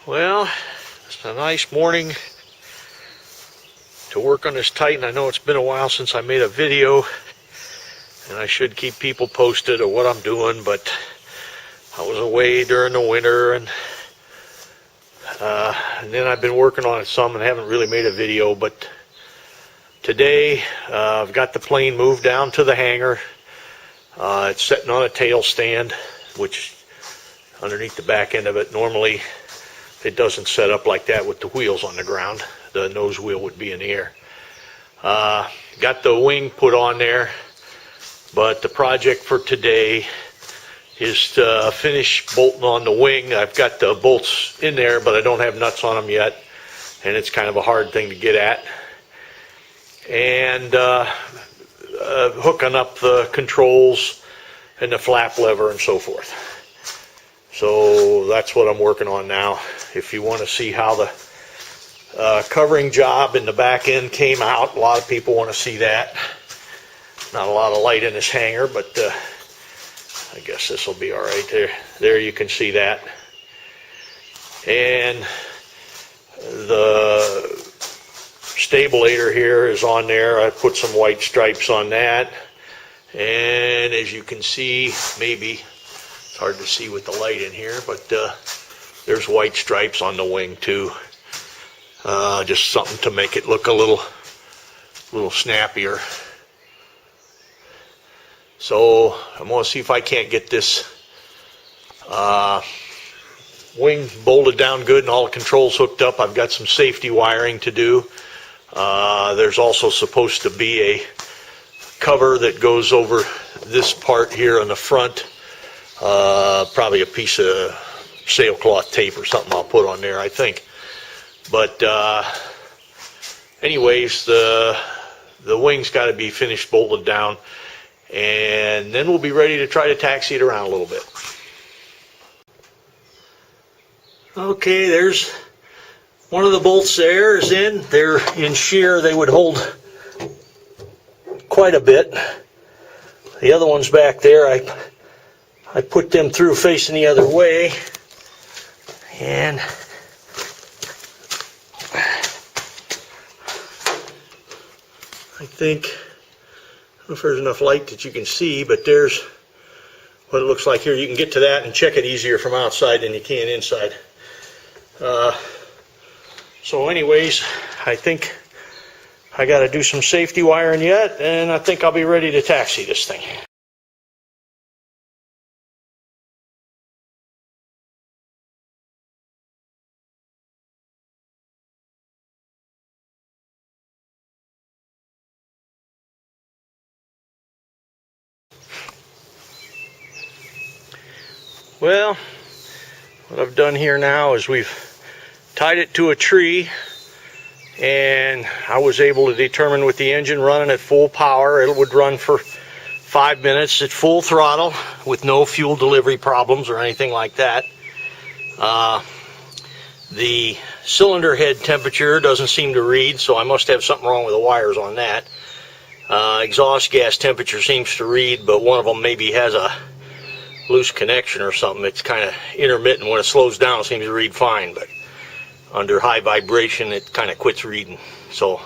Well, it's a nice morning to work on this Titan. I know it's been a while since I made a video, and I should keep people posted of what I'm doing, but I was away during the winter, and then I've been working on it some and haven't really made a video. But today I've got the plane moved down to the hangar. It's sitting on a tail stand, which underneath the back end of it, normally it doesn't set up like that with the wheels on the ground. The nose wheel would be in the air. Got the wing put on there, but the project for today is to finish bolting on the wing. I've got the bolts in there, but I don't have nuts on them yet, and it's kind of a hard thing to get at. And hooking up the controls and the flap lever and so forth. So that's what I'm working on now. If you want to see how the covering job in the back end came out, a lot of people want to see that. Not a lot of light in this hangar, but I guess this will be all right. There you can see that. And the stabulator here is on there. I put some white stripes on that. And as you can see, maybe it's hard to see with the light in here, but there's white stripes on the wing too. Just something to make it look a little snappier. So I'm going to see if I can't get this wing bolted down good and all the controls hooked up. I've got some safety wiring to do. There's also supposed to be a cover that goes over this part here on the front. Probably a piece of sailcloth tape or something I'll put on there, I think. But anyways, the wing's got to be finished bolted down, and then we'll be ready to try to taxi it around a little bit. Okay, there's one of the bolts there is in. They're in shear. They would hold quite a bit. The other one's back there. I put them through facing the other way, and I think, I don't know if there's enough light that you can see, but there's what it looks like here. You can get to that and check it easier from outside than you can inside. So anyways, I think I got to do some safety wiring yet, and I think I'll be ready to taxi this thing. Well, what I've done here now is we've tied it to a tree, and I was able to determine with the engine running at full power, it would run for 5 minutes at full throttle with no fuel delivery problems or anything like that. The cylinder head temperature doesn't seem to read, so I must have something wrong with the wires on that. Exhaust gas temperature seems to read, but one of them maybe has a loose connection or something. It's kind of intermittent. When it slows down, it seems to read fine, but under high vibration it kind of quits reading. So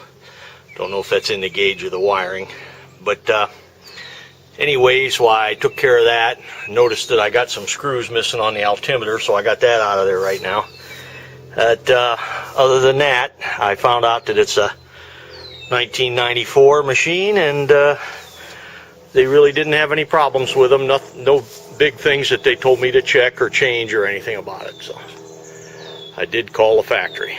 don't know if that's in the gauge or the wiring. But anyways, while I took care of that, noticed that I got some screws missing on the altimeter, so I got that out of there right now. But other than that, I found out that it's a 1994 machine, and they really didn't have any problems with them. No big things that they told me to check or change or anything about it. So I did call the factory.